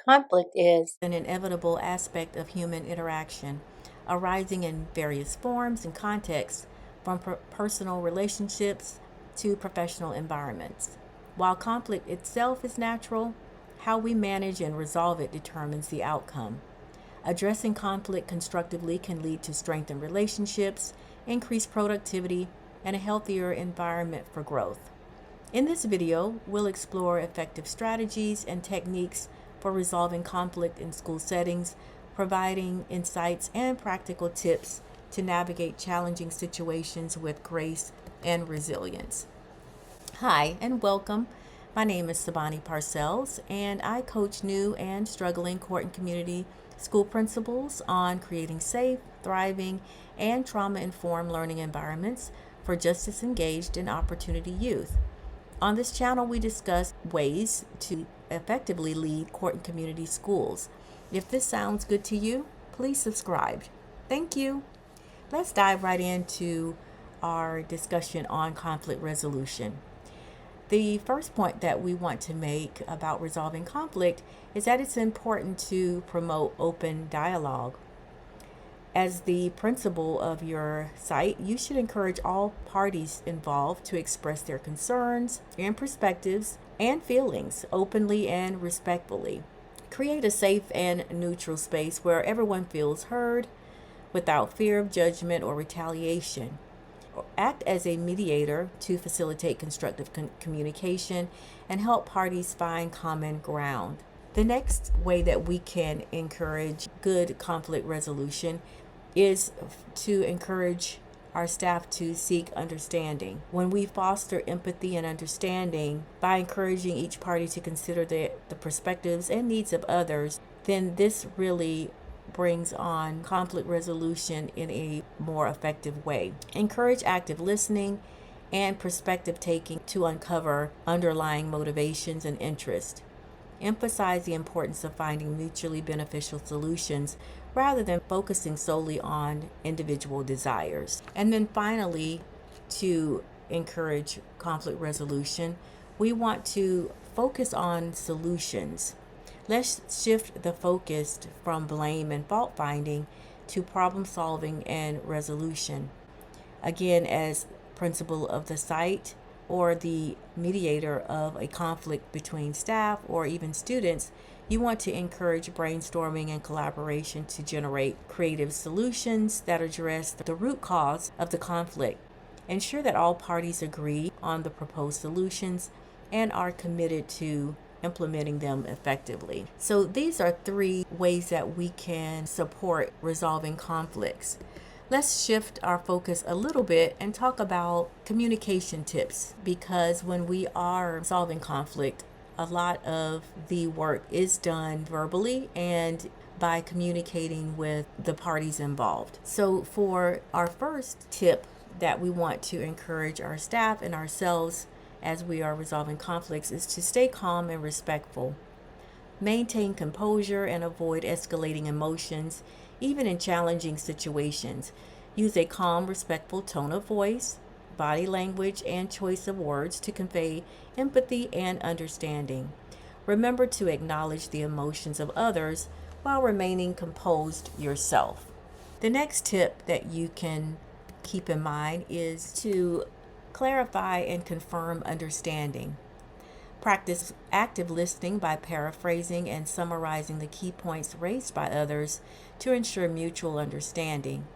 Conflict is an inevitable aspect of human interaction, arising in various forms and contexts, from personal relationships to professional environments. While conflict itself is natural, how we manage and resolve it determines the outcome. Addressing conflict constructively can lead to strengthened relationships, increased productivity, and a healthier environment for growth. In this video, we'll explore effective strategies and techniques for resolving conflict in school settings, providing insights and practical tips to navigate challenging situations with grace and resilience. Hi, and welcome. My name is Sabani Parcells, and I coach new and struggling court and community school principals on creating safe, thriving, and trauma-informed learning environments for justice-engaged and opportunity youth. On this channel, we discuss ways to effectively lead court and community schools. If this sounds good to you, please subscribe. Thank you. Let's dive right into our discussion on conflict resolution. The first point that we want to make about resolving conflict is that it's important to promote open dialogue. As the principal of your site, you should encourage all parties involved to express their concerns and perspectives and feelings openly and respectfully. Create a safe and neutral space where everyone feels heard without fear of judgment or retaliation. Act as a mediator to facilitate constructive communication and help parties find common ground. The next way that we can encourage good conflict resolution is to encourage our staff to seek understanding. When we foster empathy and understanding by encouraging each party to consider the perspectives and needs of others, then this really brings on conflict resolution in a more effective way. Encourage active listening and perspective taking to uncover underlying motivations and interests. Emphasize the importance of finding mutually beneficial solutions rather than focusing solely on individual desires. And then finally, to encourage conflict resolution, we want to focus on solutions. Let's shift the focus from blame and fault finding to problem solving and resolution. Again, as principal of the site or the mediator of a conflict between staff or even students, you want to encourage brainstorming and collaboration to generate creative solutions that address the root cause of the conflict. Ensure that all parties agree on the proposed solutions and are committed to implementing them effectively. So these are 3 ways that we can support resolving conflicts. Let's shift our focus a little bit and talk about communication tips, because when we are solving conflict, a lot of the work is done verbally and by communicating with the parties involved. So for our first tip that we want to encourage our staff and ourselves as we are resolving conflicts is to stay calm and respectful. Maintain composure and avoid escalating emotions, even in challenging situations. Use a calm, respectful tone of voice, body language, and choice of words to convey empathy and understanding. Remember to acknowledge the emotions of others while remaining composed yourself. The next tip that you can keep in mind is to clarify and confirm understanding. Practice active listening by paraphrasing and summarizing the key points raised by others to ensure mutual understanding.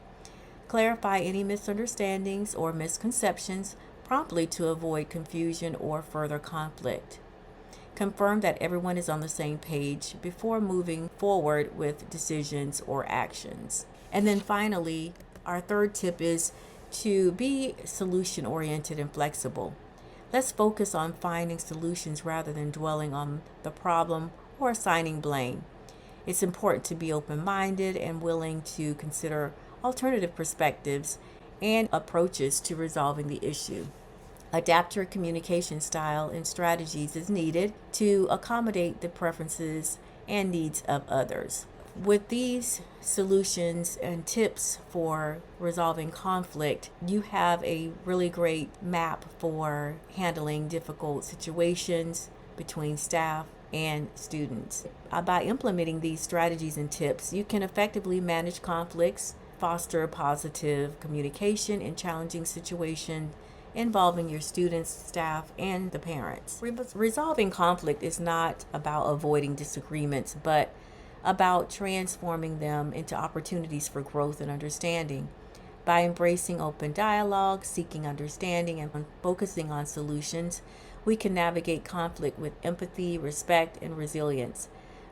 Clarify any misunderstandings or misconceptions promptly to avoid confusion or further conflict. Confirm that everyone is on the same page before moving forward with decisions or actions. And then finally, our third tip is to be solution oriented and flexible. Let's focus on finding solutions rather than dwelling on the problem or assigning blame. It's important to be open-minded and willing to consider alternative perspectives and approaches to resolving the issue. Adapt your communication style and strategies as needed to accommodate the preferences and needs of others. With these solutions and tips for resolving conflict, you have a really great map for handling difficult situations between staff and students. By implementing these strategies and tips, you can effectively manage conflicts, foster positive communication in challenging situations involving your students, staff, and the parents. Resolving conflict is not about avoiding disagreements, but about transforming them into opportunities for growth and understanding. By embracing open dialogue, seeking understanding, and focusing on solutions, we can navigate conflict with empathy, respect, and resilience.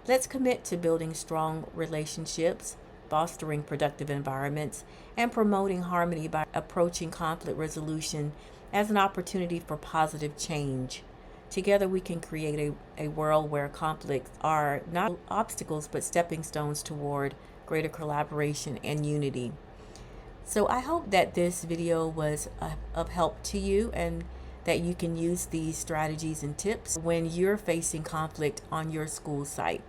Let's commit to building strong relationships, fostering productive environments, and promoting harmony by approaching conflict resolution as an opportunity for positive change. Together, we can create a world where conflicts are not obstacles but stepping stones toward greater collaboration and unity. So I hope that this video was of help to you and that you can use these strategies and tips when you're facing conflict on your school site.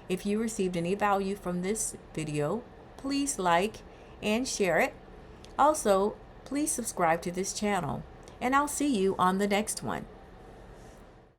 If you received any value from this video, please like and share it. Also, please subscribe to this channel, and I'll see you on the next one.